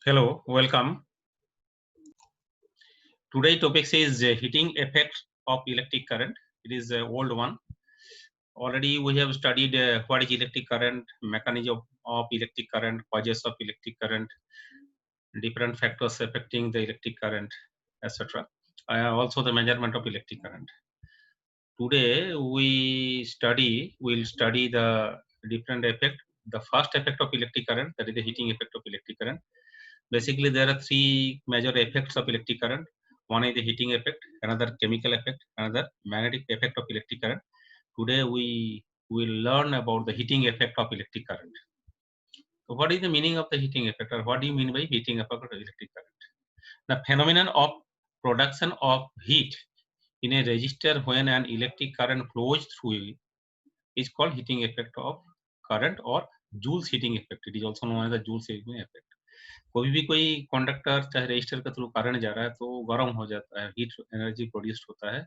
Hello, welcome. Today topic is heating effect of electric current. It is an old one. Already we have studied what is electric current, mechanism of electric current, causes of electric current, different factors affecting the electric current, etc. Also the measurement of electric current. Today we'll study the different effect. The first effect of electric current, that is the heating effect of electric current. Basically, there are three major effects of electric current. One is the heating effect, another chemical effect, another magnetic effect of electric current. Today we will learn about the heating effect of electric current. So what is the meaning of the heating effect, or what do you mean by heating effect of electric current? The phenomenon of production of heat in a resistor when an electric current flows through it is called heating effect of current or Joule's heating effect. It is also known as the Joule's heating effect. कोई भी कोई conductor चाहे register के through current जा रहा है तो गर्म हो जाता है, हीट एनर्जी प्रोड्यूस्ड होता है,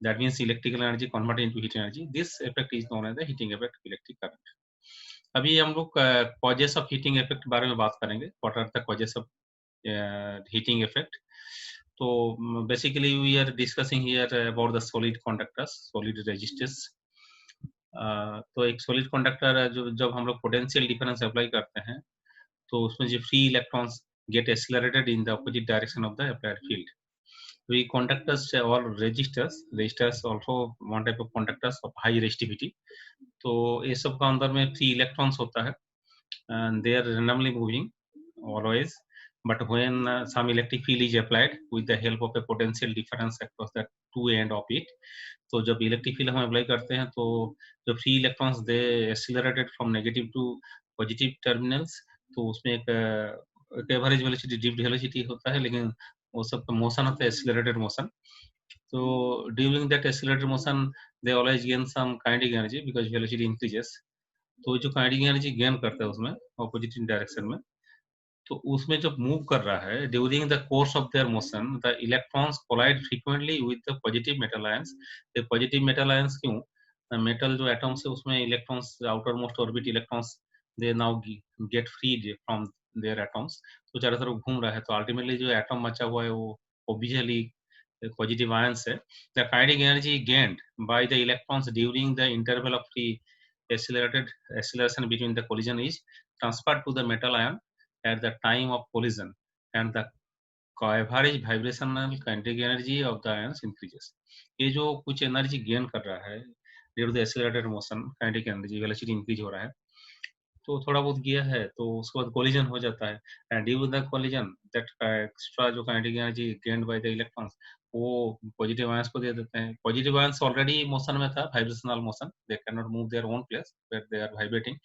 that means electrical energy converted into heat energy. This effect is known as the heating effect of electric current. अभी हम लोग कॉजेस ऑफ हीटिंग इफेक्ट के बारे में बात करेंगे. What are the causes of heating effect? तो basically we are discussing here about the solid conductors, solid resistors. तो एक सॉलिड कंडक्टर जो जब हम लोग पोटेंशियल डिफरेंस अप्लाई करते हैं तो उसमें जो free electrons get accelerated in the opposite direction of the applied field. We conductors or resistors also one type of conductors of high resistivity. तो ये सब का अंदर में फ्री इलेक्ट्रॉन्स होता है and they are randomly moving always. But when some electric field is applied with the help of a potential difference across the two end of it, तो जब इलेक्ट्रिक फील्ड हम अप्लाई करते हैं तो जो free electrons they accelerated from negative to positive terminals, तो उसमें एक एवरेज वेलोसिटी ड्रिफ्ट वेलोसिटी होता है, लेकिन वो सब का मोशन होता है एक्सीलरेटेड मोशन. तो during that accelerated motion they always gain some kinetic energy because velocity increases. तो जो काइनेटिक एनर्जी गेन करता है उसमें ऑपोजिट डायरेक्शन में, तो उसमें जब मूव कर रहा है during the course of their motion the electrons collide frequently with the positive metal ions. ये पॉजिटिव मेटल आयंस क्यों? मेटल जो एटम्स है उसमें electrons, outer most orbit electrons, they now get freed from their atoms. तो चारों तरफ घूम रहा है, तो अल्टीमेटली जो एटम बचा हुआ है वो ऑब्वियसली पॉजिटिव आयंस है. The kinetic energy gained by the electrons during the interval of free acceleration between the collision is transferred to the metal ion at the time of collision, and the average vibrational kinetic energy of the ions increases. ये जो कुछ energy gain कर रहा है due to the accelerated motion, kinetic energy velocity increase हो रहा है, तो थोड़ा बहुत गया है तो उसके बाद कोलिजन हो जाता है. And due to the collision that extra जो kinetic energy gained by the electrons वो पॉजिटिव आयंस को दे देते हैं. पॉजिटिव आयंस ऑलरेडी मोशन में था, vibrational motion, they can not move their own place where they are vibrating.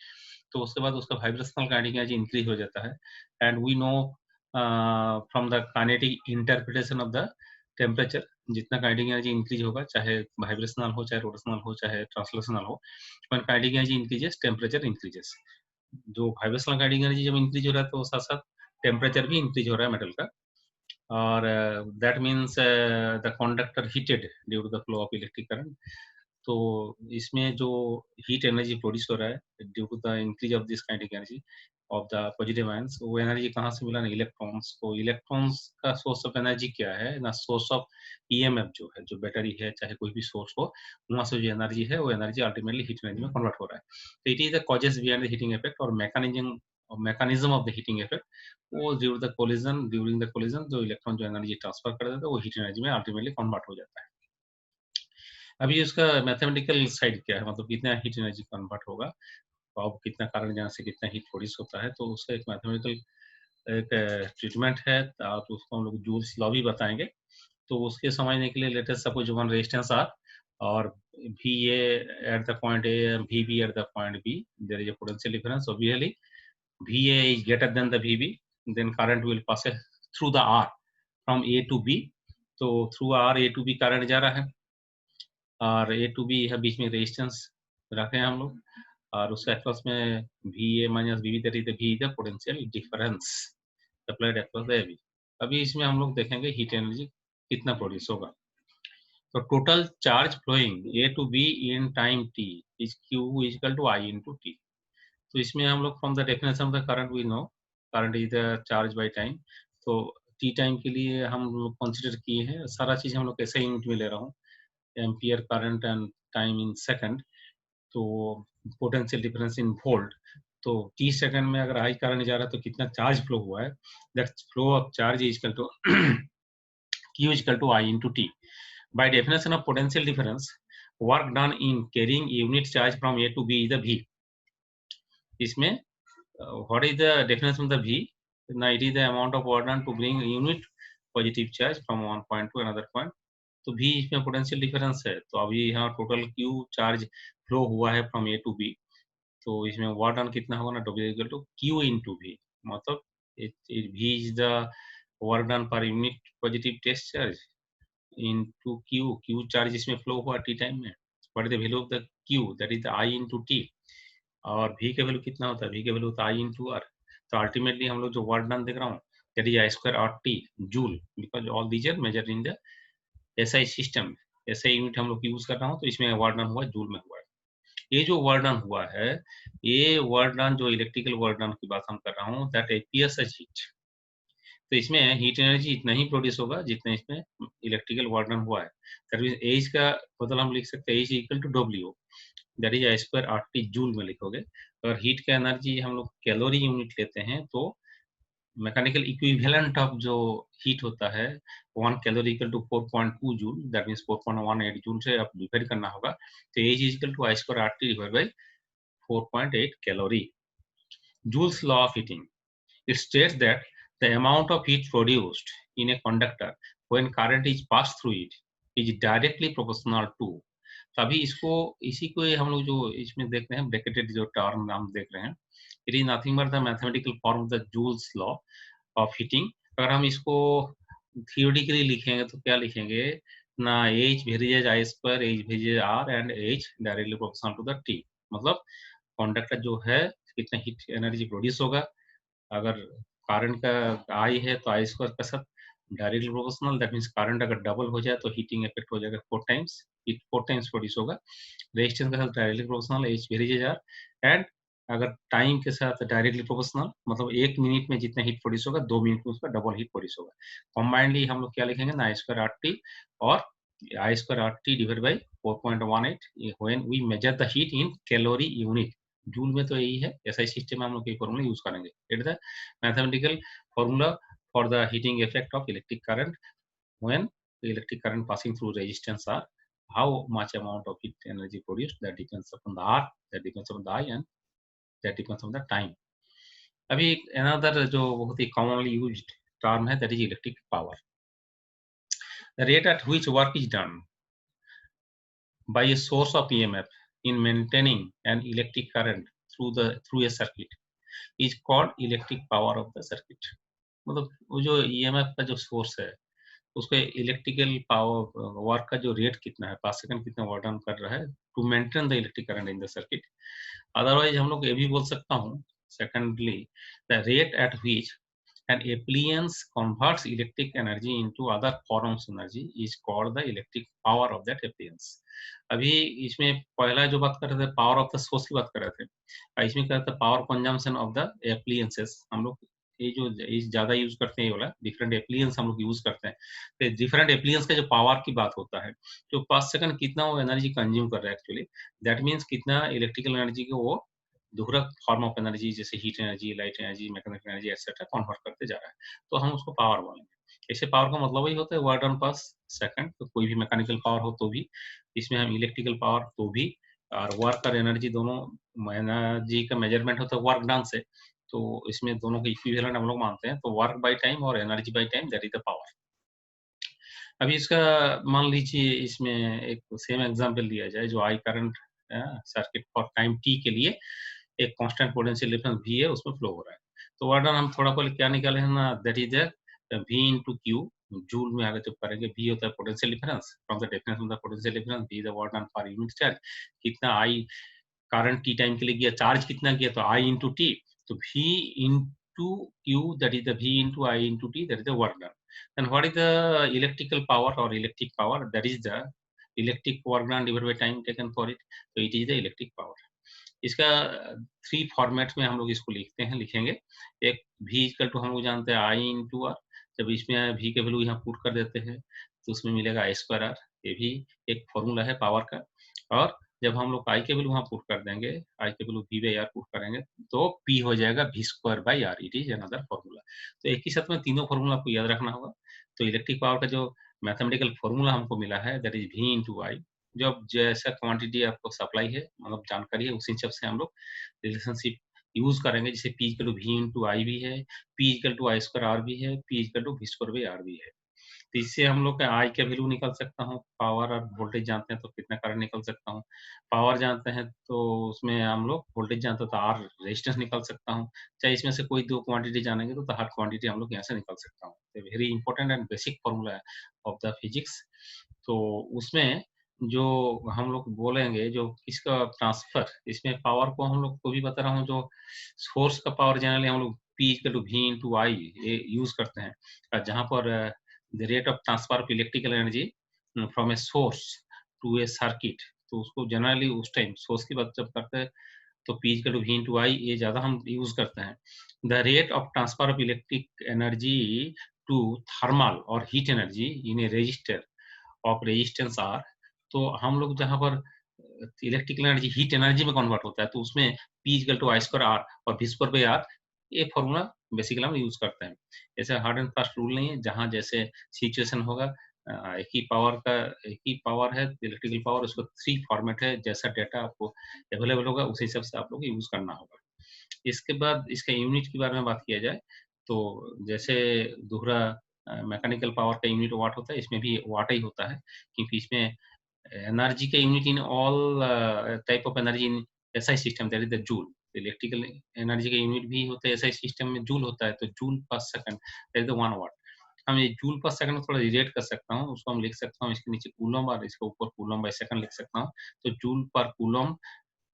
तो उसके बाद उसका वाइब्रेशनल काइनेटिक एनर्जी इंक्रीज हो जाता है. And we know from the kinetic interpretation of the temperature, जितना काइनेटिक एनर्जी इंक्रीज होगा, चाहे वाइब्रेशनल हो, चाहे रोटेशनल हो, चाहे ट्रांसलेशनल हो, when kinetic energy increases temperature increases. जो वाइब्रेशनल काइनेटिक एनर्जी जब इंक्रीज हो रहा है तो साथ साथ टेम्परेचर भी इंक्रीज हो रहा है मेटल का, और that means the conductor heated due to the flow of electric current. तो इसमें जो हीट एनर्जी प्रोड्यूस हो रहा है due to the increase of this kinetic energy of the positive ions, वो एनर्जी कहाँ से मिला ना, इलेक्ट्रॉन्स को. इलेक्ट्रॉन्स का सोर्स ऑफ एनर्जी क्या है ना, सोर्स ऑफ ईएमएफ जो है, जो बैटरी है चाहे कोई भी सोर्स हो, वहाँ से जो एनर्जी है वो एनर्जी अल्टीमेटली हीट एनर्जी में कन्वर्ट हो रहा है. तो it is the causes behind the heating effect, और mechanism of the heating effect. वो ड्यूरिंग द कोलिजन जो इलेक्ट्रॉन जो एनर्जी ट्रांसफर कर देता है वो हीट एनर्जी में अल्टीमेटली कन्वर्ट हो जाता है. अभी उसका मैथमेटिकल साइड क्या है, मतलब कितना हीट एनर्जी कन्वर्ट होगा, अब कितना कारण जहाँ से कितना हीट प्रोड्यूस होता है, तो उसका एक मैथमेटिकल एक ट्रीटमेंट है, और उसको हम लोग जूल्स लॉ भी बताएंगे. तो उसके समझने के लिए let us suppose one resistance R और V A at the point A, V B at the point B, there is a potential difference. Obviously V A is greater than the V B, then current will pass through the R from A to B. तो through R A to B current जा रहा है, और ए to B है बीच में resistance रखे हैं हम लोग, और उसके अक्रॉस में V A minus V B, that is the V the potential difference applied across the A B. अभी इसमें हम लोग देखेंगे हीट एनर्जी कितना प्रोड्यूस होगा. तो total charge flowing A to B in time T is Q is equal to I into T. तो इसमें हम लोग from the definition of the current we know current is the charge by time. तो T time के लिए हम लोग consider किए हैं, सारा चीज हम लोग ऐसे यूनिट में ले रहा हूँ, ampere current and time in second, तो पोटेंशियल डिफरेंस इन वोल्ट, तो टी सेकंड में अगर आई करंट जा रहा है तो कितना चार्ज फ्लो हुआ है, that flow of charge is equal to Q is equal to I into T. By definition of potential difference, work done in carrying unit charge from A to B is the V. इसमें what is the definition of the V? Now it is the amount of work done to bring unit positive charge from one point to another point. तो V इसमें potential difference है, तो अभी यहाँ total Q charge flow हुआ है from A to B, तो इसमें वर्क डन कितना होगा ना, W equal to Q into V, मतलब V is the work done per unit positive test charge into Q charge इसमें फ्लो हुआ टी टाइम में, what is the value of the Q, that is the I into T, और V का value कितना होता है, V का value होता है I into R. तो अल्टीमेटली हम लोग जो वर्क डन देख रहा हूँ that is I square R T joule, because all these are measured in the SI system, SI unit हम लोग यूज कर रहा हूँ, तो इसमें वर्क डन हुआ जूल में हुआ है। ये जो वर्क डन हुआ है, ये वर्क डन जो इलेक्ट्रिकल वर्क डन की बात हम कर रहा हूँ, दैट एपीएस एज हीट, तो इसमें हीट एनर्जी इतना ही प्रोड्यूस होगा जितना इसमें इलेक्ट्रिकल वर्क डन हुआ है, दैट मींस एच का बदल हम लिख सकते हैं H equal to W, that is I square R T joule में लिखोगे। अगर हीट का एनर्जी हम लोग कैलोरी यूनिट लेते हैं तो मैकेनिकल इक्विवेलेंट ऑफ जो हीट होता है 1 calorie equal to 4.2 joule, that means 4.18 joule से आप डिवाइड करना होगा, तो H equal to I square R T divide by 4.8 calorie. Joule's law of heating, it states that the amount of heat produced in a conductor when current is passed through it is directly proportional to, तभी इसको इसी को हम लोग जो इसमें देख रहे हैं ब्रैकेटेड जो टर्म हम देख रहे हैं, it is nothing but the mathematical form of the Joule's law of heating. अगर हम इसको थियोरिटिकली लिखेंगे तो क्या लिखेंगे ना, H varies I square, H varies R and H directly proportional to the T, मतलब कंडक्टर जो है कितना हीट एनर्जी प्रोड्यूस होगा, अगर करंट का आई है तो आई स्क्वायर का साथ directly proportional, that means current अगर डबल हो जाए तो हीटिंग इफेक्ट हो जाएगा 4 टाइम्स, हीट 4 टाइम्स प्रोड्यूस होगा, रेजिस्टेंस के साथ directly proportional H varies R, and अगर टाइम के साथ डायरेक्टली प्रोपोर्शनल, मतलब 1 मिनट में जितना हीट प्रोड्यूस होगा 2 मिनट में उसका डबल हीट प्रोड्यूस होगा। कॉम्बाइंडली हम लोग क्या लिखेंगे ना, आई स्क्वायर आर टी और I square R T divide by 4.18 when we measure the heat in calorie unit, joule में तो यही है, एसआई सिस्टम में हम लोग ये फॉर्मूला यूज करेंगे, it is the mathematical formula for the heating effect of electric current when the electric current passing through resistance are, how much amount of heat energy produced, that depends upon the R, that depends upon the I, and that depends on the time. अभी another जो बहुत ही commonly used term है, that is electric power, the rate at which work is done by a source of EMF in maintaining an electric current through a circuit is called electric power of the circuit। मतलब वो जो EMF का जो source है उसके electrical power work का जो rate कितना है, 5 सेकंड कितना वर्क डन कर रहा है to maintain the electric current in the circuit. Otherwise हम लोग ये भी बोल सकता हूँ secondly, the rate at which an appliance converts electric energy into other forms of energy is called the electric power of that appliance। अभी इसमें पहला जो बात कर रहे थे पावर ऑफ द सोर्स की बात कर रहे थे, इसमें क्या था power consumption of the appliances, हम लोग ये जो ज्यादा यूज करते हैं ये वाला डिफरेंट एप्लियंस हम लोग यूज करते हैं, तो डिफरेंट एप्लियंस का जो पावर की बात होता है, जो 5 सेकंड कितना वो एनर्जी कंज्यूम कर रहा है एक्चुअली, दैट मीन्स कितना इलेक्ट्रिकल एनर्जी को वो दूसरा फॉर्म ऑफ एनर्जी जैसे heat energy, light energy, mechanical energy etcetera convert करते जा रहा है, तो हम उसको पावर बोलेंगे। ऐसे पावर का मतलब वही होता है वर्क डन पर सेकंड, तो कोई भी मैकेनिकल पावर हो तो भी, इसमें हम इलेक्ट्रिकल पावर तो भी, और वर्क और एनर्जी दोनों एनर्जी का मेजरमेंट होता है वर्क डन से, तो इसमें दोनों के इक्विवेलेंट हम लोग मानते हैं, तो वर्क बाय टाइम और energy by time that is the power. अभी इसका मान लीजिए इसमें एक सेम एग्जांपल दिया जाए, जो I current circuit for time T के लिए एक कांस्टेंट पोटेंशियल डिफरेंस V है उसमें फ्लो हो रहा है, तो वर्क डन हम थोड़ा पहले क्या निकाले हैं ना, that is V into Q, joule में आगे जब करेंगे V होता है potential difference, from the definition of the potential difference V is the work done per unit charge, कितना I करंट टी टाइम के लिए गया, चार्ज कितना गया तो I into T, तो V into Q that is the V into I into T, that is the work done। Then what is the electrical power or electric power, that is the electric work done divided by time taken for it, so it is the electric power। इसका 3 format में हम लोग इसको लिखेंगे। एक v equal to हम लोग जानते हैं I इंटू आर। जब इसमें v के वैल्यू यहाँ पुट कर देते हैं तो उसमें मिलेगा I स्क्वायर आर। ये भी एक फॉर्मूला है पावर का। और जब हम लोग I के वैल्यू वहाँ पुट कर देंगे, I के value v by R put करेंगे तो p हो जाएगा v square by R. It is another formula. तो एक ही साथ में तीनों फॉर्मूला आपको याद रखना होगा। तो इलेक्ट्रिक पावर का जो मैथमेटिकल फॉर्मूला हमको मिला है दैट इज v इंटू आई। जब जैसा क्वांटिटी आपको सप्लाई है, मतलब जानकारी है, उसी हिसाब से हम लोग रिलेशनशिप यूज करेंगे। जैसे P equal to V into I भी है, P equal to I square R भी है, P equal to V square by R भी है। तो इससे हम लोग का आई का वैल्यू निकाल सकता हूँ, पावर और वोल्टेज जानते हैं तो कितना करंट निकल सकता हूँ। पावर जानते हैं तो उसमें हम लोग वोल्टेज जानते हैं तो आर रेजिस्टेंस निकाल सकता हूँ। चाहे इसमें से कोई दो क्वांटिटी जानेंगे तो हर क्वांटिटी हम लोग यहाँ से निकाल सकता हूँ। Very important and basic formula of the physics. तो उसमें जो हम लोग बोलेंगे जो इसका ट्रांसफर, इसमें पावर को हम लोग को भी बता रहा हूँ, जो सोर्स का पावर जनरली हम लोग P equal to V into I ये यूज करते हैं। जहाँ पर the rate of transfer of electrical energy from a source to a circuit, तो उसको जनरली उस टाइम सोर्स की बात जब करते हैं तो P equal to V into I ये ज़्यादा हम यूज करते हैं। The rate of transfer of electric energy to thermal और heat energy in a resistor of resistance R. तो हम लोग जहाँ पर इलेक्ट्रिकल एनर्जी हीट एनर्जी में कन्वर्ट होता है तो उसमें P equal to I square R और V स्क्वायर बाई आर ये फॉर्मूला बेसिकली हम यूज करते हैं। ऐसे हार्ड एंड फास्ट रूल नहीं है, जहाँ जैसे सिचुएशन होगा एक ही पावर का एक ही पावर है इलेक्ट्रिकल पावर, उसको 3 फॉर्मेट है, जैसा डेटा आपको अवेलेबल होगा उस हिसाब से आप लोग यूज करना होगा। इसके बाद इसका यूनिट के बारे में बात किया जाए तो जैसे दोहरा मैकेनिकल पावर का यूनिट वाट होता है, इसमें भी वाट ही होता है, क्योंकि इसमें एनर्जी का unit in all type of energy in SI system that is the joule. Electrical energy का यूनिट भी होता है एसआई सिस्टम में, जूल होता है, तो जूल पर सेकंड दैट इज द 1 वाट। हम ये जूल पर सेकंड थोड़ा रिलेट कर सकता हूँ, उसको हम लिख सकता हूँ इसके नीचे कूलम और इसके ऊपर कूलम बाय सेकंड लिख सकता हूँ। तो जूल पर coulomb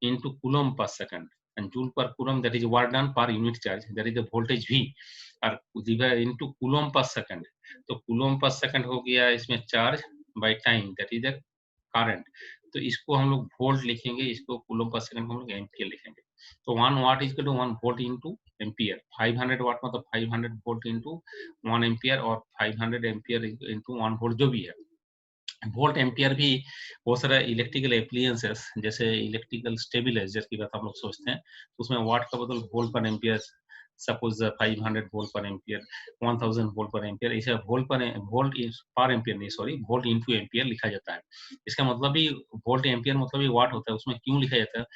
into coulomb per second, and joule per coulomb that is work done per unit charge, that is the voltage V, और divided into coulomb per second। तो coulomb per second हो गया इसमें charge by time that is the current। तो इसको हम लोग volt लिखेंगे, इसको coulomb per second को हम लोग एम्पियर लिखेंगे। तो 1 watt is to 1 volt into ampere. 500 watt मतलब 500 वोल्ट इंटू 1 एम्पियर, और 500 एम्पियर इंटू 1 वोल्ट जो भी है। वोल्ट एम्पियर भी बहुत सारा इलेक्ट्रिकल एप्लियंसेस जैसे इलेक्ट्रिकल स्टेबिलाईजर की बात हम लोग सोचते हैं तो उसमें वाट का बदल वोल्ट पर एम्पियर, सपोज 500 वोल्ट पर एम्पियर, 1000 वोल्ट पर एम्पियर, इसे वोल्ट पर एम्पियर नहीं, सॉरी, वोल्ट इनटू एम्पियर लिखा जाता है। इसका मतलब भी वोल्ट एम्पियर मतलब ही वाट होता है। उसमें क्यों लिखा जाता है?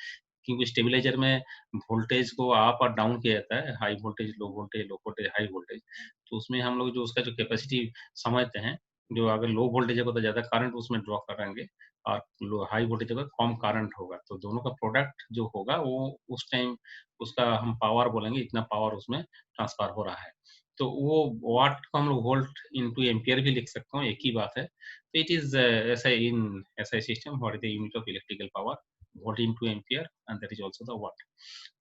क्योंकि स्टेबिलाईजर में वोल्टेज को अप और डाउन किया जाता है, high voltage low voltage, low voltage high voltage. तो उसमें हम लोग जो उसका जो कैपेसिटी समझते हैं, जो अगर लो वोल्टेज होगा तो ज़्यादा करंट उसमें ड्रॉ करेंगे, और लो हाई वोल्टेज होगा कम करंट होगा, तो दोनों का प्रोडक्ट जो होगा वो उस टाइम उसका हम पावर बोलेंगे, इतना पावर उसमें ट्रांसफर हो रहा है। तो वो वाट को हम लोग वोल्ट इंटू एम्पियर भी लिख सकते हैं, एक ही बात है। तो इट इज ऐसा इन ऐसा system what is the unit of electrical power, volt into ampere, and that is also the what.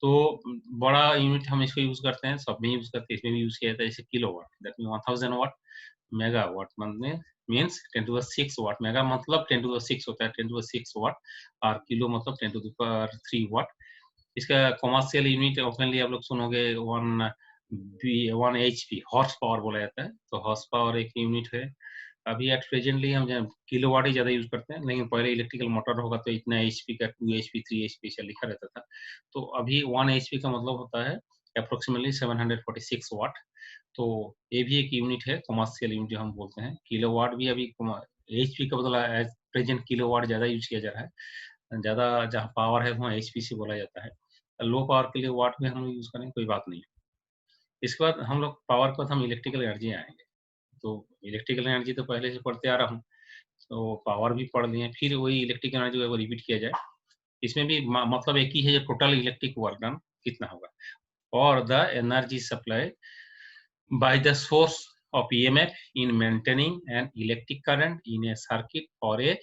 तो बड़ा यूनिट हम इसको यूज करते हैं, सब में यूज करते हैं, इसमें भी यूज किया जाता है, जैसे kilo watt that mean 1000 watt. Megawatt मतलब means 10 to the 6 watt. Mega मतलब 10 टू द 6 होता है, 10 टू द 6 वाट, और किलो मतलब 10 टू द पावर 3 वाट। इसका कमर्शियल यूनिट ओपनली आप लोग सुनोगे 1 HP हॉर्स पावर बोला जाता है। तो हॉर्स पावर एक यूनिट है। अभी एट प्रेजेंटली हम किलो वाट ही ज़्यादा यूज करते हैं, लेकिन पहले इलेक्ट्रिकल मोटर होगा तो इतना HP का 2 HP 3 HP ऐसा लिखा रहता था। तो अभी 1 HP का मतलब होता है अप्रोक्सीमेटली 746 वाट। तो ये भी एक यूनिट है, कमर्शियल यूनिट जो हम बोलते हैं। किलोवाट भी अभी HP का बदला एज प्रेजेंट किलोवाट ज़्यादा यूज किया जा रहा है, ज़्यादा जहाँ पावर है वहाँ HP से बोला जाता है। लो पावर के लिए वाट में हम लोग यूज करें कोई बात नहीं। इसके बाद हम लोग पावर के बाद हम इलेक्ट्रिकल एनर्जी आएंगे। तो इलेक्ट्रिकल एनर्जी तो पहले से पढ़ते आ रहा हूँ, तो पावर भी पढ़ लिए, फिर वही इलेक्ट्रिकल एनर्जी को रिपीट किया जाए। इसमें भी मतलब एक ही है, जो टोटल इलेक्ट्रिक वर्क डन कितना होगा, और the energy supply by the source of EMF in maintaining an electric current in a circuit for a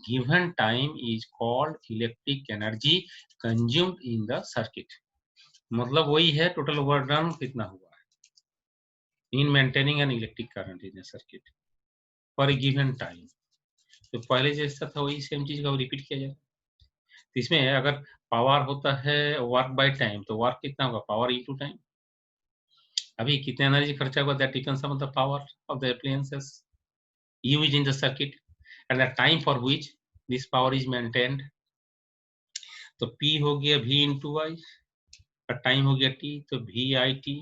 given time is called electric energy consumed in the circuit। मतलब वही है total work done कितना हुआ है in maintaining an electric current in A circuit for a given time. तो पहले जैसा था वही सेम चीज का रिपीट किया जाए। तो इसमें अगर पावर होता है वर्क बाय टाइम, तो वर्क कितना होगा, पावर इनटू टाइम। अभी कितना एनर्जी खर्चा होगा, that depends on the power of the appliances used in the circuit and the time for which this power is maintained। तो P हो गया V इंटू आई, और टाइम हो गया T, तो VIT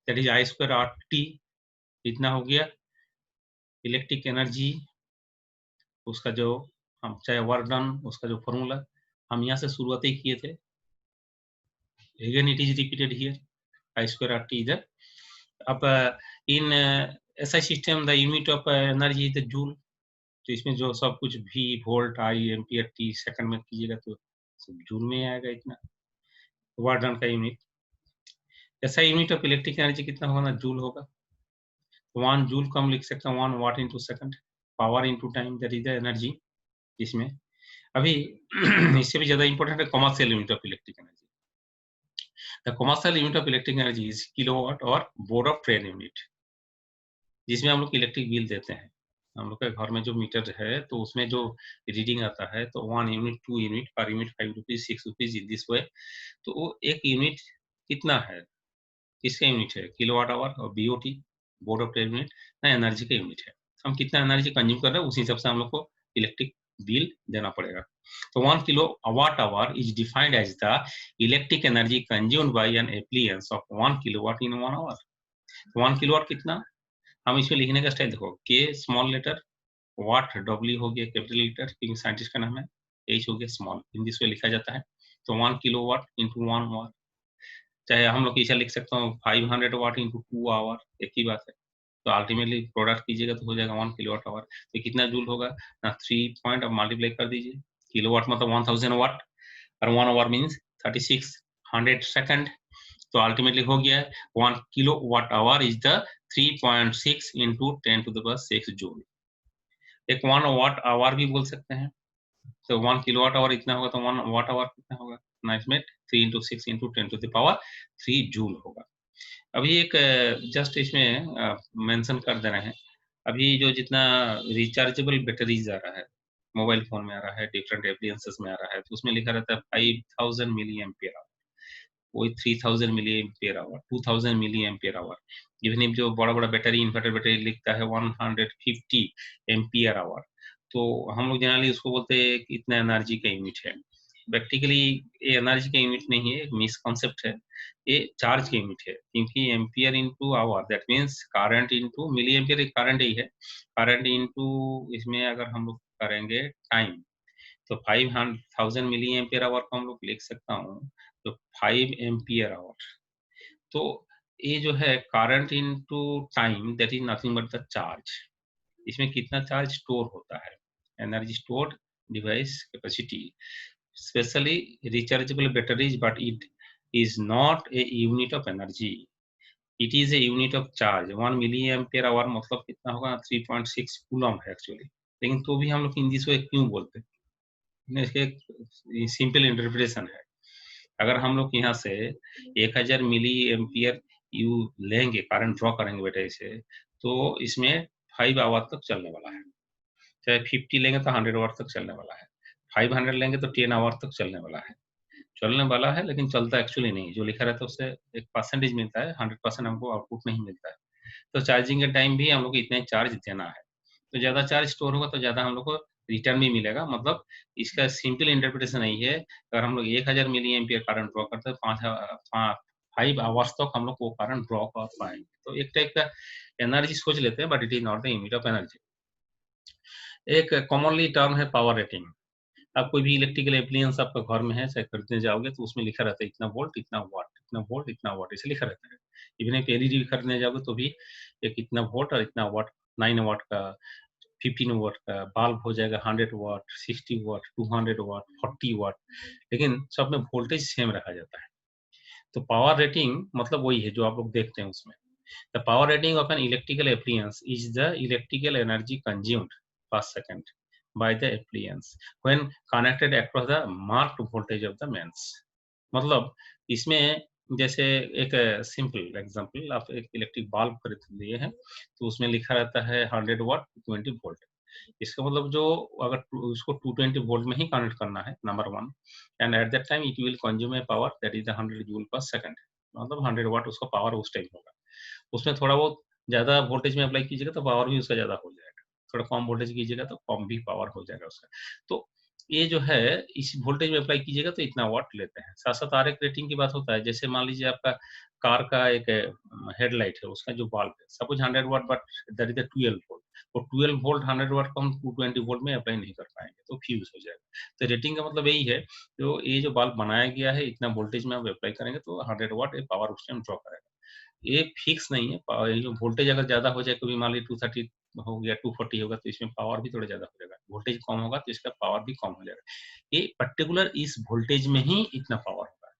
that is I square R T. इतना हो गया इलेक्ट्रिक एनर्जी, उसका जो हम चाहे वर्क डन, उसका जो फॉर्मूला हम यहाँ से शुरुआत ही किए थे, again it is repeated here, I square R T इधर। अब इन ऐसा system the unit of energy is the joule, तो इसमें जो सब कुछ भी वोल्ट आई एम्पियर टी सेकंड में कीजिएगा तो सब जूल में आएगा। इतना वर्क डन का यूनिट। ऐसा यूनिट ऑफ इलेक्ट्रिक एनर्जी कितना होगा ना, जूल होगा। 1 जूल को हम लिख सकते हैं 1 watt into second, power into time that is the energy. इसमें अभी इससे भी ज्यादा इंपॉर्टेंट है commercial unit of electric energy. The commercial unit of electric energy is kilowatt और बोर्ड ऑफ ट्रेन यूनिट, जिसमें हम लोग इलेक्ट्रिक बिल देते हैं। हम लोग के घर में जो मीटर है तो उसमें जो रीडिंग आता है तो 1 unit 2 unit per unit 5 rupees 6 rupees in this way. तो वो एक यूनिट कितना है, किसका यूनिट है, किलोवाट आवर, और BOT board of trade unit ना एनर्जी का यूनिट है। हम कितना एनर्जी कंज्यूम कर रहे हैं उस हिसाब से हम लोग को इलेक्ट्रिक बिल देना पड़ेगा। तो 1 kilowatt hour is defined as the electric energy consumed by an appliance of 1 kilowatt in 1 hour. 1 kilowatt कितना, हम इसमें लिखने का स्टाइल देखो, के स्मॉल लेटर, वाट डब्ल्यू हो गया कैपिटल लेटर क्योंकि साइंटिस्ट का नाम है, एच हो गया स्मॉल, इन दिस वे लिखा जाता है। तो 1 किलोवाट इंटू 1 आवर, चाहे हम लोग ऐसा लिख सकते हो 500 वाट इंटू 2 आवर, एक ही बात है। तो अल्टीमेटली प्रोडक्ट कीजिएगा तो हो जाएगा 1 किलोवाट आवर। तो कितना जूल होगा ना, 3 पॉइंट अब मल्टीप्लाई कर दीजिए, किलोवाट मतलब 1000 वाट और 1 आवर मीन्स 3600 सेकंड। तो अल्टीमेटली हो गया 1 kilowatt hour is the 3.6 into 10⁶ joule. एक 1 वाट आवर भी बोल सकते हैं। तो 1 किलोवाट आवर इतना होगा, तो 1 वाट आवर कितना होगा ना, इसमें 3 इंटू 6 इंटू 10⁻³ जूल होगा। अभी एक जस्ट इसमें मेंशन कर दे रहे हैं, अभी जो जितना रिचार्जेबल बैटरीज आ रहा है, मोबाइल फोन में आ रहा है, डिफरेंट एप्लियंसेस में आ रहा है, तो उसमें लिखा रहता है 5000 मिली एम्पियर आवर, वही 3000 milliampere hour, 2000 milliampere hour. Even जो बड़ा बड़ा बैटरी इन्वर्टर बैटरी लिखता है 150 एम्पियर आवर, तो हम लोग जनरली उसको बोलते हैं कि इतना एनर्जी का यूनिट है। प्रैक्टिकली ये एनर्जी का यूनिट नहीं है, मिसकॉन्सेप्ट है, ये चार्ज का यूनिट है। क्योंकि ampere into hour that means current into milli ampere, current ही है, करंट इंटू इसमें अगर हम लोग करेंगे टाइम, तो 5000 मिली एम्पियर आवर को हम लोग लिख सकता हूँ तो 5 एम्पियर आवर। तो ये जो है current into time that is nothing but the charge. इसमें कितना चार्ज स्टोर होता है, energy stored device capacity, specially rechargeable batteries, but it is not a unit of energy, it is a unit of charge. 1 milliampere hour मतलब कितना होगा, 3.6 coulomb है actually, लेकिन तो भी हम लोग हिंदी से क्यों बोलते हैं, इसके सिंपल इंटरप्रिटेशन है। अगर हम लोग यहाँ से 1000 मिली एम्पियर यू लेंगे, करंट ड्रॉ करेंगे बैटरी से, तो इसमें 5 आवर तक चलने वाला है। चाहे 50 लेंगे तो 100 आवर तक चलने वाला है, 500 लेंगे तो 10 आवर तक चलने वाला है, लेकिन चलता एक्चुअली नहीं। जो लिखा रहता है उससे एक परसेंटेज मिलता है, 100% हमको आउटपुट नहीं मिलता है। तो चार्जिंग के टाइम भी हम लोग को इतना ही चार्ज देना है, तो ज़्यादा चार्ज स्टोर होगा तो ज़्यादा हम लोग को रिटर्न भी मिलेगा। मतलब इसका सिंपल इंटरप्रिटेशन यही है, अगर हम लोग 1000 मिली एम्पियर करंट ड्रॉ करते हैं 5 आवर्स तक हम लोग वो करंट ड्रॉ कर पाएंगे। तो एक टाइप का एनर्जी सोच लेते हैं, but it is not the unit of energy. एक कॉमनली टर्म है पावर रेटिंग। आप कोई भी इलेक्ट्रिकल एप्लियंस आपका घर में है, चाहे खरीदने जाओगे तो उसमें लिखा रहता है इतना वोल्ट इतना वाट, इतना वोल्ट इतना वाट, ऐसे लिखा रहता है। इवन एक एलईडी खरीदने जाओगे तो भी एक इतना वोल्ट और इतना वाट, 9 वाट का, 15 वाट का बल्ब हो जाएगा, 100 वाट, 60 वाट, 200 वाट, 40 वाट, लेकिन सब में वोल्टेज सेम रखा जाता है। तो पावर रेटिंग मतलब वही है जो आप लोग देखते हैं उसमें। The power rating of an electrical appliances is the electrical energy consumed per second by the appliance when connected across the marked voltage of the mains। मतलब इसमें जैसे एक सिंपल एग्जांपल, आप एक इलेक्ट्रिक बल्ब खरीद लिए हैं तो उसमें लिखा रहता है 100 वाट 20 वोल्ट, इसका मतलब जो अगर उसको 220 वोल्ट में ही कनेक्ट करना है, number 1, and at that time it will consume a power that is the 100 joule पर सेकंड, मतलब 100 वाट उसका पावर उस टाइम होगा। उसमें थोड़ा बहुत ज़्यादा वोल्टेज में अप्लाई कीजिएगा तो पावर भी उसका ज़्यादा हो जाएगा, थोड़ा कम वोल्टेज कीजिएगा तो कम भी पावर हो जाएगा उसका। तो ये जो है इस वोल्टेज में अप्लाई कीजिएगा तो इतना वाट लेते हैं। साथ-साथ और एक रेटिंग की बात होता है, जैसे मान लीजिए आपका कार का एक हेडलाइट है, उसका जो बल्ब है, suppose 100 watt but that is the 12 volt. वो 12 वोल्ट 100 वाट को हम 220 वोल्ट में अप्लाई नहीं कर पाएँगे, तो फ्यूज़ हो जाएगा। तो रेटिंग का मतलब यही है, जो ये जो बल्ब बनाया गया है, इतना वोल्टेज में आप अप्लाई करेंगे तो 100 वाट ये पावर उस टाइम ड्रॉ करेगा। ये फिक्स नहीं है, ये जो वोल्टेज अगर ज़्यादा हो जाए, कभी मान लीजिए 230 हो गया, 240 होगा, तो इसमें पावर भी थोड़ा ज़्यादा हो जाएगा। वोल्टेज कम होगा तो इसका पावर भी कम हो जाएगा। ये पर्टिकुलर इस वोल्टेज में ही इतना पावर होगा,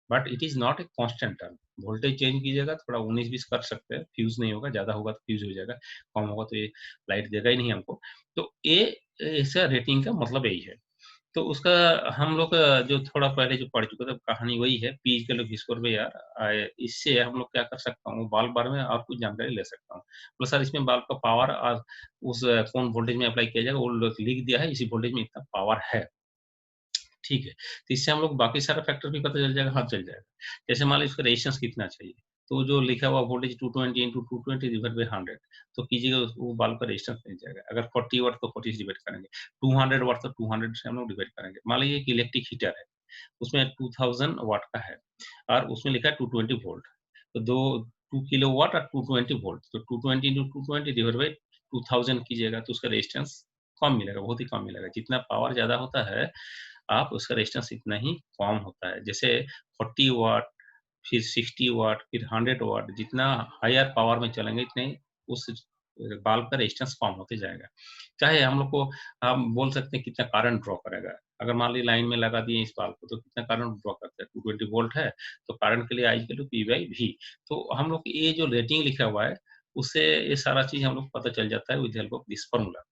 but it is not a constant term. Voltage change कीजिएगा, थोड़ा 19-20 कर सकते हैं, फ्यूज़ नहीं होगा, ज़्यादा होगा तो फ्यूज़ हो जाएगा, कम होगा तो ये लाइट देगा ही नहीं हमको। तो ये ऐसा रेटिंग का मतलब यही है। तो उसका हम लोग जो थोड़ा पहले जो पढ़ चुके थे कहानी वही है, P equal to V square by R. इससे हम लोग क्या कर सकता हूँ, बल्ब बारे में और कुछ जानकारी ले सकता हूँ। बोला सर इसमें बल्ब का पावर उस कौन वोल्टेज में अप्लाई किया जाएगा, वो लिख दिया है, इसी वोल्टेज में इतना पावर है। ठीक है, तो इससे हम लोग बाकी सारा फैक्टर भी पता चल जाएगा, हाँ, चल जाएगा। जैसे मान लीजिए उसका रेजिस्टेंस कितना चाहिए, तो जो लिखा हुआ वोल्टेज 220 इंटू 220 डिवाइड बाय 100, तो कीजिएगा वो बल्ब का रेजिस्टेंस मिल जाएगा। अगर 40 वाट तो 40 से डिवाइड करेंगे, 200 वाट तो 200 से हम लोग डिवाइड करेंगे। मान लीजिए एक इलेक्ट्रिक हीटर है, उसमें 2000 वाट का है और उसमें लिखा है 220 वोल्ट, तो 2 किलोवाट और 220 वोल्ट, तो 220 इंटू 220 डिवाइड बाय 2000 कीजिएगा तो उसका रेजिस्टेंस कम मिलेगा, बहुत ही कम मिलेगा। जितना पावर ज़्यादा होता है, आप उसका रेजिस्टेंस इतना ही कम होता है। जैसे 40 वाट, फिर 60 वाट, फिर 100 वाट, जितना हायर पावर में चलेंगे इतने उस बल्ब का रेजिस्टेंस कम होते जाएगा। चाहे हम लोग को हम बोल सकते हैं कितना करंट ड्रॉ करेगा। अगर मान लीजिए लाइन में लगा दिए इस बल्ब को तो कितना करंट ड्रॉ करता है, 220 वोल्ट है, तो करंट के लिए I equal to P by V। तो हम लोग ये जो रेटिंग लिखा हुआ है, उससे ये सारा चीज़ हम लोग को पता चल जाता है with the help of this formula.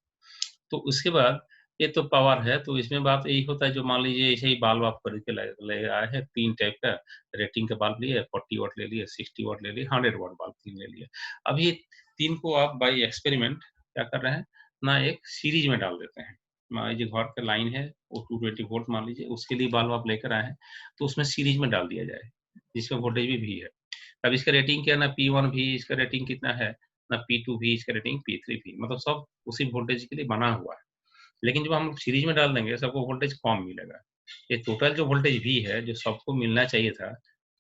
तो उसके बाद ये तो पावर है, तो इसमें बात यही होता है, जो मान लीजिए ऐसे ही बल्ब आप खरीद के ले आए हैं, 3 टाइप का रेटिंग का बल्ब लिए, 40 वाट ले लिए, 60 वाट ले लिए, 100 वाट बल्ब 3 ले लिए। अब ये 3 को आप बाय एक्सपेरिमेंट क्या कर रहे हैं ना, एक सीरीज में डाल देते हैं। मान लीजिए घर का लाइन है, वो 220 वोल्ट मान लीजिए, उसके लिए बल्ब आप लेकर आए हैं, तो उसमें सीरीज में डाल दिया जाए, जिसका वोल्टेज भी V है। अब इसका रेटिंग क्या है ना, P1 भी इसका रेटिंग कितना है, ना P2 भी इसका रेटिंग, P3 भी, मतलब सब उसी वोल्टेज के लिए बना हुआ है। लेकिन जब हम सीरीज में डाल देंगे सबको वोल्टेज कम मिलेगा। ये टोटल जो वोल्टेज V है, जो सबको मिलना चाहिए था,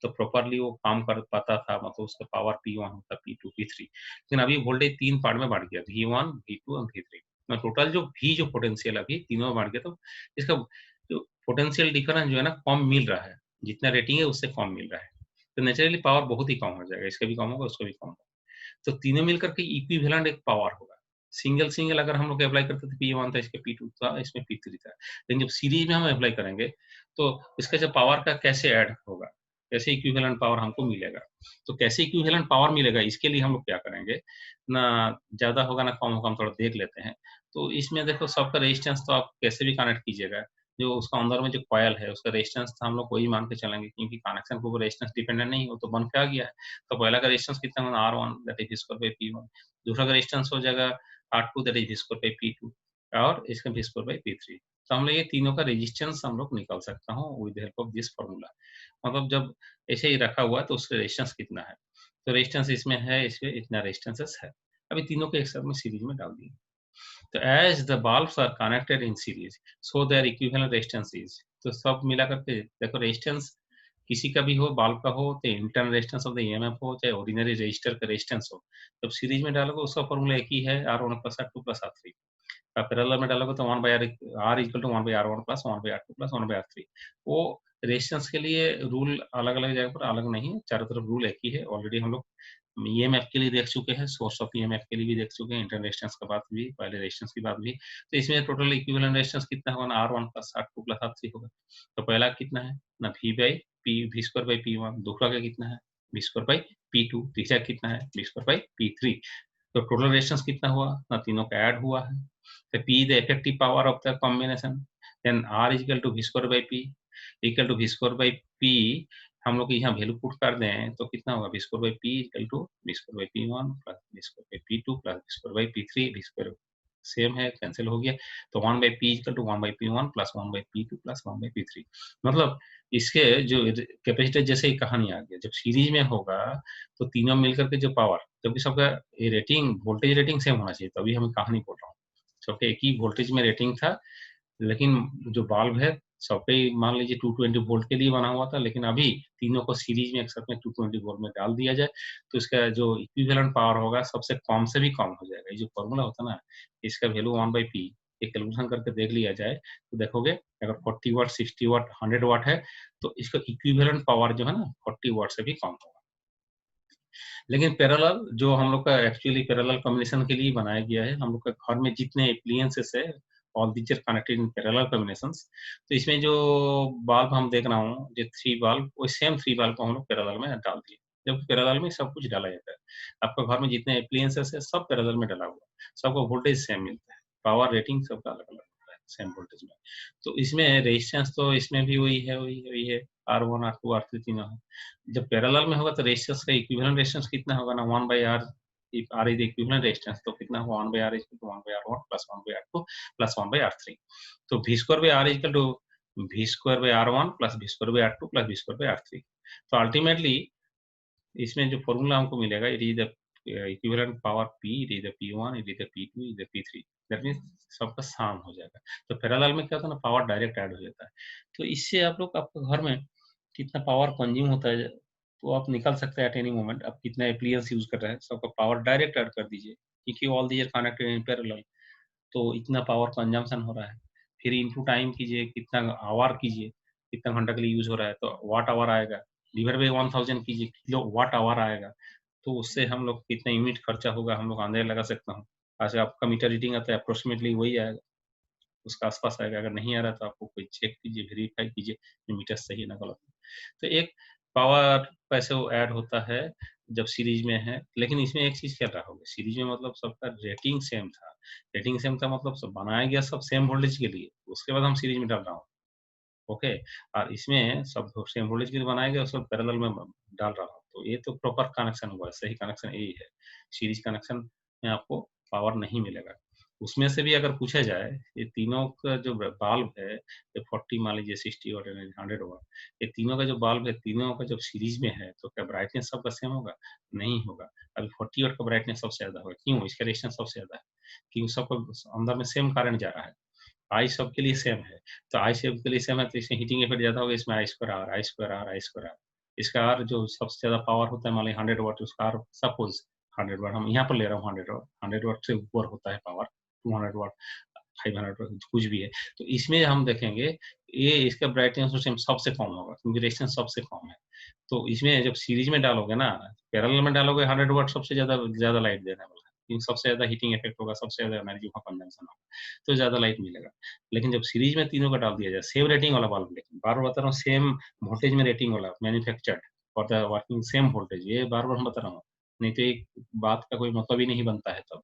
तो प्रॉपर्ली वो काम कर पाता था, मतलब उसका पावर P1 होता, P2, P3। लेकिन अभी वोल्टेज 3 पार्ट में बाँट गया, V1, V2 और V3। मैं टोटल जो V जो पोटेंशियल अभी तीनों में बाँट गया, तो इसका जो पोटेंशियल डिफरेंस जो है ना कम मिल रहा है, जितना रेटिंग है उससे कम मिल रहा है। तो नेचुरली पावर बहुत ही कम हो जाएगा, इसका भी कम होगा, उसका भी कम होगा। तो तीनों मिलकर के इक्विवेलेंट एक पावर होगा। सिंगल-सिंगल अगर हम लोग अप्लाई करते थे, P1 था, इसके P2 था, इसमें P3 था। लेकिन जब सीरीज में हम अप्लाई करेंगे, तो इसका जो पावर का कैसे ऐड होगा, कैसे इक्विवेलेंट पावर हमको मिलेगा। तो कैसे इक्विवेलेंट पावर मिलेगा, इसके लिए हम लोग क्या करेंगे, ना ज़्यादा होगा ना कम होगा, हम थोड़ा देख लेते हैं। तो इसमें देखो सबका रेजिस्टेंस तो आप कैसे भी कनेक्ट कीजिएगा, जो उसका अंदर में जो कॉइल है, उसका रेजिस्टेंस तो हम लोग वही मान के चलेंगे, क्योंकि कनेक्शन के ऊपर रेजिस्टेंस डिपेंडेंट नहीं हो, तो बन के आ गया है। तो पहला का रेजिस्टेंस कितना होगा, R1 that is V square by P1। दूसरा का रेजिस्टेंस हो जाएगा R2 that is V square by P2 और इसका V स्क्वायर बाई P3। तो हम लोग ये तीनों का रेजिस्टेंस हम लोग निकाल सकता हूँ with the help of this formula. मतलब जब ऐसे ही रखा हुआ है तो उसका रेजिस्टेंस कितना है। तो रेजिस्टेंस इसमें है, इसमें इतना रेजिस्टेंसेस है। अभी तीनों को एक साथ में सीरीज में डाल दिए। तो as the bulbs are connected in series, so their equivalent resistance is। तो सब मिला करके देखो, रेजिस्टेंस किसी का भी हो, बल्ब का हो, तो internal resistance of the EMF हो, चाहे ऑर्डिनरी रजिस्टर का रेजिस्टेंस हो, जब सीरीज में डालोगे उसका फॉर्मूला एक ही है, R1 plus R2 plus R3। Parallel में डालोगे तो 1 by R equal to 1 by R1 plus 1 by R2 plus 1 by R3। वो रेजिस्टेंस के लिए रूल अलग-अलग जगह पर अलग नहीं है, चारों तरफ रूल एक ही है। ऑलरेडी हम लोग ईएमएफ के लिए देख चुके हैं, सोर्स ऑफ ईएमएफ के लिए भी देख चुके हैं, इंटरनल रेजिस्टेंस का बात भी, पहले रेजिस्टेंस की बात भी। तो इसमें टोटल इक्विवेलेंट रेजिस्टेंस कितना होगा ना, R1 plus R2 plus R3 होगा। तो पहला कितना है ना, V by P, V square by P1। दूसरा का कितना है, V स्क्वायर बाई P2। तीसरा कितना है, V स्क्वायर बाई P3। तो टोटल रेजिस्टेंस कितना हुआ ना, तीनों का ऐड हुआ है। तो P the effective power of the combination, then R is equal to V square by P equal to V square by P। हम लोग यहाँ वैल्यू पुट कर दें तो कितना होगा, V square by P equal to V square by P1 plus V square by P2 plus V square by P3 V square same है, cancel हो गया, तो 1/p equal to 1/p1 plus 1/p2 plus 1/p3। मतलब इसके जो capacitor जैसे ही कहानी आ गया, जब सीरीज में होगा तो तीनों मिलकर के जो पावर, जबकि सबका ये रेटिंग वोल्टेज रेटिंग सेम होना चाहिए, तभी हम कहानी बोल रहा हूँ। सबके एक ही वोल्टेज में रेटिंग था, लेकिन जो बल्ब है सबके मान लीजिए 220 वोल्ट के लिए बना हुआ था, लेकिन अभी तीनों को सीरीज में एक साथ में 220 वोल्ट में डाल दिया जाए तो इसका जो इक्विवेलेंट पावर होगा सबसे कम से भी कम हो जाएगा। ये जो फॉर्मूला होता है ना, इसका वैल्यू 1/p ये कैलकुलेशन करके देख लिया जाए तो देखोगे अगर 40 वाट, 60 वाट, 100 वाट है तो इसका इक्विवेलेंट पावर जो है ना 40 वाट से भी कम होगा। लेकिन पैरेलल जो हम लोग का एक्चुअली पैरेलल कॉम्बिनेशन के लिए बनाया गया है, हम लोग के घर में जितने एप्लियंसेस है all these are connected in parallel combinations. तो इसमें जो बल्ब हम देख रहा हूँ, जो 3 बल्ब, वो सेम 3 बल्ब को हम लोग पैरेलल में डाल दिए। जब पैरेलल में सब कुछ डाला जाता है, आपका घर में जितने एप्लियंसेस है सब पैरेलल में डाला हुआ है, सबका वोल्टेज सेम मिलता है, पावर रेटिंग सबका अलग-अलग होता है सेम वोल्टेज में। तो इसमें रेजिस्टेंस तो इसमें भी वही है, R1, R2, R3 तीनों है। जब पैरेलल में होगा तो रेजिस्टेंस का इक्विवेलेंट रेजिस्टेंस कितना होगा ना, 1/R। If R is equivalent resistance तो कितना होगा, 1/R is equal to 1/R1 plus 1/R2 plus 1/R3। तो V square by R is equal to V square by R1 plus V square by R2 plus V square by R3। तो ultimately इसमें जो formula हमको मिलेगा, it is the equivalent power P, it is the P1, it is the P2, it is the P3। That means सबका सम हो जाएगा। तो parallel में क्या होता है ना, पावर डायरेक्ट ऐड हो जाता है। तो इससे आप लोग आपके घर में कितना पावर कंज्यूम होता है तो आप निकाल सकते हैं एट एनी मोमेंट। आप कितना एप्लियंस यूज कर रहे हैं सबका पावर डायरेक्ट ऐड कर दीजिए, क्योंकि all these are connected in parallel. तो इतना पावर कंजम्पशन हो रहा है, फिर इनटू टाइम कीजिए, कितना आवर कीजिए, कितना घंटा के लिए यूज हो रहा है, तो वाट आवर आएगा। डिवाइड बाई 1000 कीजिए, किलो वाट आवर आएगा। तो उससे हम लोग कितना यूनिट खर्चा होगा हम लोग अंदाजा लगा सकता हूँ। ऐसे आपका मीटर रीडिंग आता है अप्रोक्सीमेटली वही आएगा, उसका आसपास आएगा। अगर नहीं आ रहा तो आपको कोई चेक कीजिए, वेरीफाई कीजिए कि मीटर सही है ना गलत है। तो एक पावर पैसे वो ऐड होता है जब सीरीज में है। लेकिन इसमें एक चीज क्या रहा होगा, सीरीज में मतलब सबका रेटिंग सेम था। रेटिंग सेम था मतलब सब बनाया गया सब सेम वोल्टेज के लिए, उसके बाद हम सीरीज में डाल रहा हूँ। ओके। और इसमें सब सेम वोल्टेज के लिए बनाया गया, सब पैरेलल में डाल रहा हूँ। तो ये तो प्रॉपर कनेक्शन हुआ है, सही कनेक्शन यही है। सीरीज कनेक्शन में आपको पावर नहीं मिलेगा। उसमें से भी अगर पूछा जाए, ये तीनों का जो बल्ब है, ये 40 मान लीजिए, 60 वाट, 100 वाट, ये तीनों का जो बल्ब है, तीनों का जब सीरीज में है तो क्या ब्राइटनेस सबका सेम होगा? नहीं होगा। अभी 40 वाट का ब्राइटनेस सबसे ज्यादा होगा, क्यों? इसका रेजिस्टेंस सबसे ज्यादा है, क्योंकि सबको अंदर में सेम करंट जा रहा है। आई सबके लिए सेम है, तो आई सबके लिए सेम है, तो इसमें हीटिंग इफेक्ट ज्यादा होगा, इसमें I square R, I square R, I square R. इसका आर जो सबसे ज्यादा पावर होता है मान लीजिए 100 वाट, उसका आर सपोज 100 वाट, हम यहाँ पर ले रहा हूँ 100 वाट, 100 वाट से ऊपर होता है पावर, 200 वाट, 500 वाट, कुछ भी है। तो इसमें हम देखेंगे ये इसका ब्राइटनेस सबसे कम होगा, क्योंकि रेजिस्टेंस सबसे कम है। तो इसमें जब सीरीज में डालोगे ना, पैरेलल में डालोगे, 100 वाट सबसे ज्यादा ज्यादा लाइट देने वाला है, क्योंकि सबसे ज्यादा हीटिंग इफेक्ट होगा, सबसे ज्यादा एनर्जी का कंजम्पशन होगा, तो ज्यादा लाइट मिलेगा। लेकिन जब सीरीज में तीनों का डाल दिया जाए, सेम रेटिंग वाला बल्ब, लेकिन बार बार बता रहा हूँ सेम वोल्टेज में रेटिंग वाला, manufactured for the working same voltage, ये बार बार हम बता रहा हूँ, नहीं तो एक बात का कोई मतलब ही नहीं बनता है तब।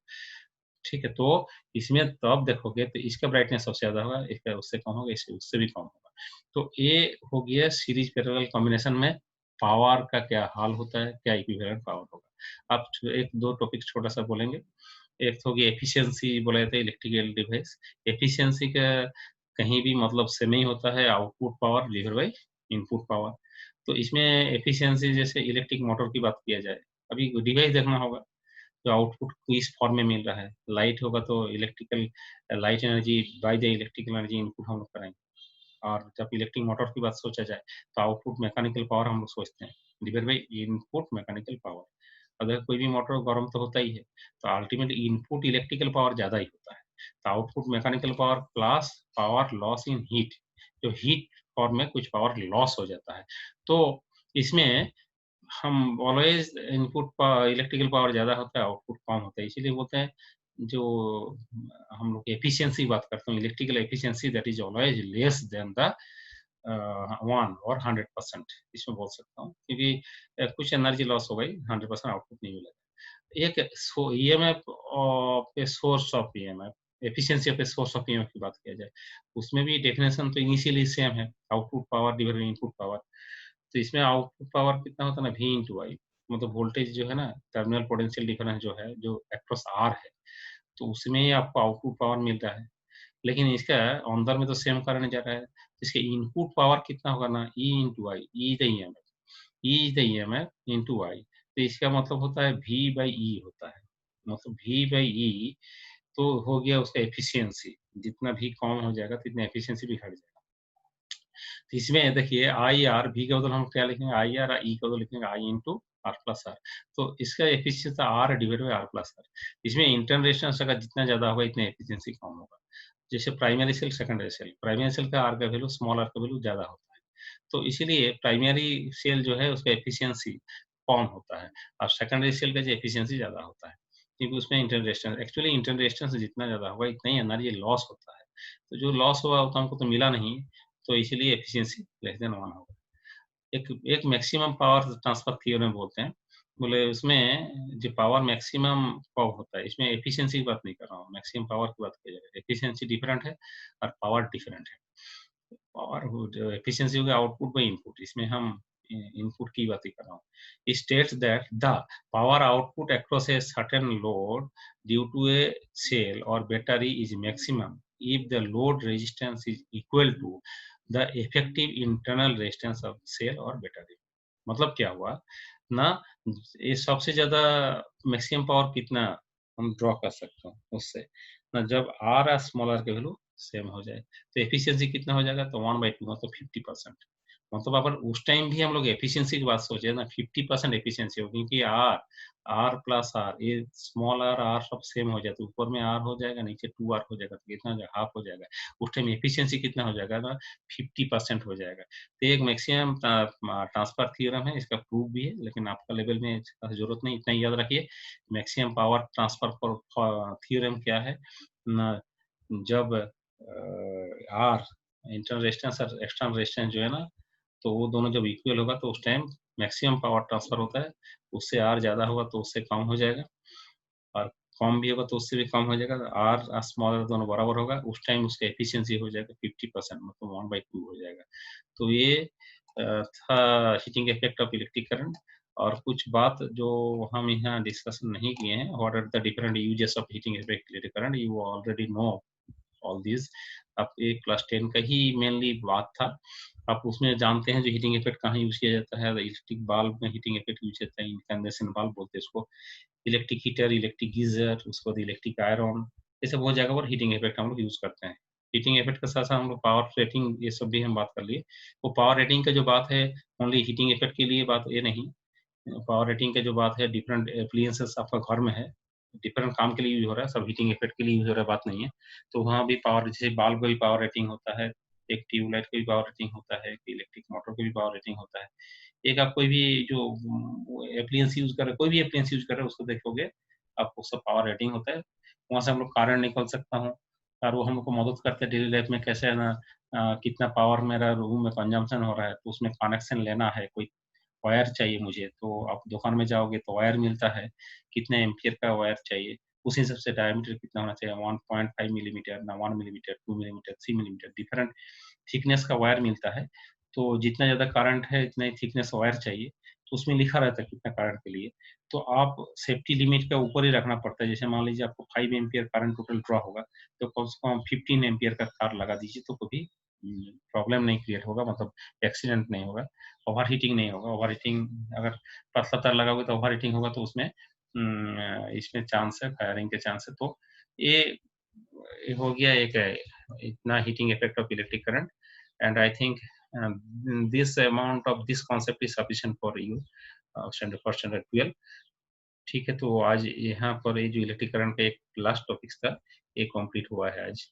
ठीक है, तो इसमें तब देखोगे तो इसका ब्राइटनेस सबसे ज्यादा होगा, इसका उससे कम होगा, इससे उससे भी कम होगा। तो ये हो गया सीरीज पैरेलल कॉम्बिनेशन में पावर का क्या हाल होता है, क्या इक्विवेलेंट पावर होगा। आप एक दो टॉपिक छोटा सा बोलेंगे। एक तो होगी एफिशिएंसी, बोला जाता है इलेक्ट्रिकल डिवाइस। एफिशिएंसी का कहीं भी मतलब सेम ही होता है, output power divide by input power. तो इसमें एफिशिएंसी जैसे इलेक्ट्रिक मोटर की बात किया जाए, अभी डिवाइस देखना होगा जो आउटपुट किस फॉर्म में मिल रहा है। लाइट होगा तो electrical light energy by the electrical energy input हम लोग करेंगे। और जब इलेक्ट्रिक मोटर की बात सोचा जाए तो आउटपुट मैकेनिकल पावर हम लोग सोचते हैं, divide by input mechanical power. अगर कोई भी मोटर गर्म तो होता ही है, तो अल्टीमेटली इनपुट इलेक्ट्रिकल पावर ज्यादा ही होता है। तो output mechanical power plus power loss in heat, जो हीट फॉर्म में कुछ पावर लॉस हो जाता है। तो इसमें हम ऑलवेज इनपुट इलेक्ट्रिकल पावर ज्यादा होता है, आउटपुट कम होता है, इसीलिए बोलते हैं जो हम लोग एफिशिएंसी बात करते हैं, electrical efficiency that is always less than the 100%, इसमें बोल सकता हूँ, क्योंकि कुछ एनर्जी लॉस हो गई, 100% आउटपुट नहीं मिलेगा। एक ईएमएफ पे source of EMF, efficiency of source of EMF की बात किया जाए, उसमें भी डेफिनेशन तो इनिशियली सेम है, output power divided by input power. तो इसमें आउटपुट पावर कितना होता है ना, V इंटू आई, मतलब वोल्टेज जो है ना, टर्मिनल पोटेंशियल डिफरेंस जो है, जो अक्रॉस आर है, तो उसमें आपको आउटपुट पावर मिल रहा है। लेकिन इसका अंदर में तो सेम करंट जा रहा है, इसके इनपुट पावर कितना होगा ना, E into I, E the EMF, E is the EMF into I. तो इसका मतलब होता है V बाई ई होता है, मतलब V बाई ई तो हो गया उसका एफिशिएंसी, जितना भी कम हो जाएगा तो इतना एफिशिएंसी भी घट जाएगा। तो इसमें देखिए आई आर, V का बदल हम क्या लिखेंगे, आई आर, ई का बदल लिखेंगे I into R plus r. तो इसका efficiency R divide by R plus r. इसमें इंटरनल रेजिस्टेंस अगर जितना ज़्यादा होगा इतना एफिशिएंसी कम होगा। जैसे primary cell, secondary cell, primary cell का आर का वैल्यू, स्मॉल आर का वैल्यू ज़्यादा होता है। तो इसीलिए प्राइमरी सेल जो है उसका एफिशिएंसी कम होता है और सेकेंडरी सेल का जो एफिशिएंसी ज़्यादा होता है, क्योंकि उसमें internal resistance, actually internal resistance जितना ज़्यादा होगा इतना ही एनर्जी लॉस होता है। तो जो लॉस हुआ वो तो हमको तो मिला नहीं, तो इसीलिए एफिशिएंसी लेस देन 1 होगा। एक एक मैक्सिमम पावर ट्रांसफर थ्योरम बोलते हैं। बोले उसमें जो पावर मैक्सिमम पावर होता है, इसमें एफिशिएंसी की बात नहीं कर रहा हूँ, मैक्सिमम पावर की बात की जा रही है। एफिशिएंसी डिफरेंट है और पावर डिफरेंट है। पावर हो जो एफिशिएंसी हो गया आउटपुट बाई इनपुट, इसमें हम इनपुट की बात ही कर रहा हूँ। It states that the power output across a certain load due to a cell or battery is maximum if the load resistance is equal to the effective internal resistance of cell or battery। मतलब क्या हुआ ना, ये सबसे ज्यादा maximum power कितना हम draw कर सकते हैं उससे ना, जब आर और स्मॉल आर के वैल्यू सेम हो जाए तो एफिशिएंसी कितना हो जाएगा, तो 1/2 मतलब 50%। मतलब अगर उस टाइम भी हम लोग एफिशिएंसी की बात सोचे ना, 50% एफिशिएंसी हो, क्योंकि आर, आर प्लस आर, ये स्मॉल आर आर सब सेम हो जाए तो ऊपर में आर हो जाएगा, नीचे 2 आर हो जाएगा, तो कितना हो जाएगा, हाफ हो जाएगा। उस टाइम एफिशिएंसी कितना हो जाएगा ना, 50% हो जाएगा। तो ये एक मैक्सिमम ट्रांसफर थ्योरम है, इसका प्रूफ भी है, लेकिन आपका लेवल में इसका जरूरत नहीं, इतना ही याद रखिए। मैक्सिमम पावर ट्रांसफर थ्योरम क्या है ना, जब आर, इंटरनल रेजिस्टेंस और एक्सटर्नल रेजिस्टेंस जो है ना, तो वो दोनों जब इक्वल होगा तो उस टाइम मैक्सिमम पावर ट्रांसफर होता है। उससे आर ज़्यादा होगा तो उससे कम हो जाएगा, और कम भी होगा तो उससे भी कम हो जाएगा। आर और स्मॉल आर दोनों बराबर होगा, उस टाइम उसका एफिशिएंसी हो जाएगा 50%, मतलब 1/2 हो जाएगा। तो ये था heating effect of electric current. और कुछ बात जो हम यहाँ डिस्कशन नहीं किए हैं, what are the different uses of heating effect electric current, you already know all this. अब ये क्लास 10 का ही मेनली बात था। आप उसमें जानते हैं जो हीटिंग इफेक्ट कहाँ यूज किया जाता है, इलेक्ट्रिक बल्ब में हीटिंग इफेक्ट यूज होता है, इनकैंडेशन बल्ब बोलते हैं उसको, इलेक्ट्रिक हीटर, इलेक्ट्रिक गीजर, उसके बाद इलेक्ट्रिक आयरन, ये सब बहुत जगह पर हीटिंग इफेक्ट हम लोग यूज करते हैं। हीटिंग इफेक्ट के साथ साथ हम लोग पावर रेटिंग ये सब भी हम बात कर लिए। वो पावर रेटिंग का जो बात है ओनली हीटिंग इफेक्ट के लिए बात ये नहीं, पावर रेटिंग का जो बात है डिफरेंट एप्लियंसेस आपका घर में है, डिफरेंट काम के लिए यूज हो रहा है, सब हीटिंग इफेक्ट के लिए यूज हो रहा है, बात नहीं है। तो वहाँ भी पावर, जैसे बल्ब का भी पावर रेटिंग होता है, एक ट्यूबलाइट का भी पावर रेटिंग होता है, इलेक्ट्रिक मोटर का भी पावर रेटिंग होता है। एक आप कोई भी जो एप्लियंस यूज कर रहे, कोई भी एप्लियंस यूज कर रहे हैं उसको देखोगे आपको सब पावर रेटिंग होता है। वहाँ से हम लोग कारण निकल सकता हूँ, और वो हमको मदद करते हैं डेली लाइफ में, कैसे है ना, कितना पावर मेरा रूम में कंजम्पशन हो रहा है, तो उसमें कनेक्शन लेना है, कोई वायर चाहिए मुझे, तो आप दुकान में जाओगे तो वायर मिलता है, कितने एम्पियर का वायर चाहिए, उस हिसाब से डायमीटर कितना होना चाहिए, 1.5 मिलीमीटर ना 1 millimetre, 2 millimetre, 3 millimetre, different thickness का वायर मिलता है। तो जितना ज़्यादा करंट है उतना ही थिकनेस वायर चाहिए, तो उसमें लिखा रहता है कितना करंट के लिए। तो आप सेफ्टी लिमिट के ऊपर ही रखना पड़ता है। जैसे मान लीजिए आपको 5 एम्पियर करंट टोटल ड्रॉ होगा, तो कम से कम 15 एम्पियर का तार लगा दीजिए, तो कभी प्रॉब्लम नहीं क्रिएट होगा, मतलब एक्सीडेंट नहीं होगा, ओवरहीटिंग नहीं होगा। ओवरहीटिंग अगर पतला तार लगाओगे तो ओवरहीटिंग होगा, तो उसमें इसमें चांस है, फायरिंग के चांस है। तो ये हो गया एक इतना heating effect of electric current. And I think this amount of this concept is sufficient for you standard for standard 12। ठीक है, तो आज यहाँ पर ये जो इलेक्ट्रिक करंट का एक लास्ट टॉपिक था, ये कंप्लीट हुआ है आज।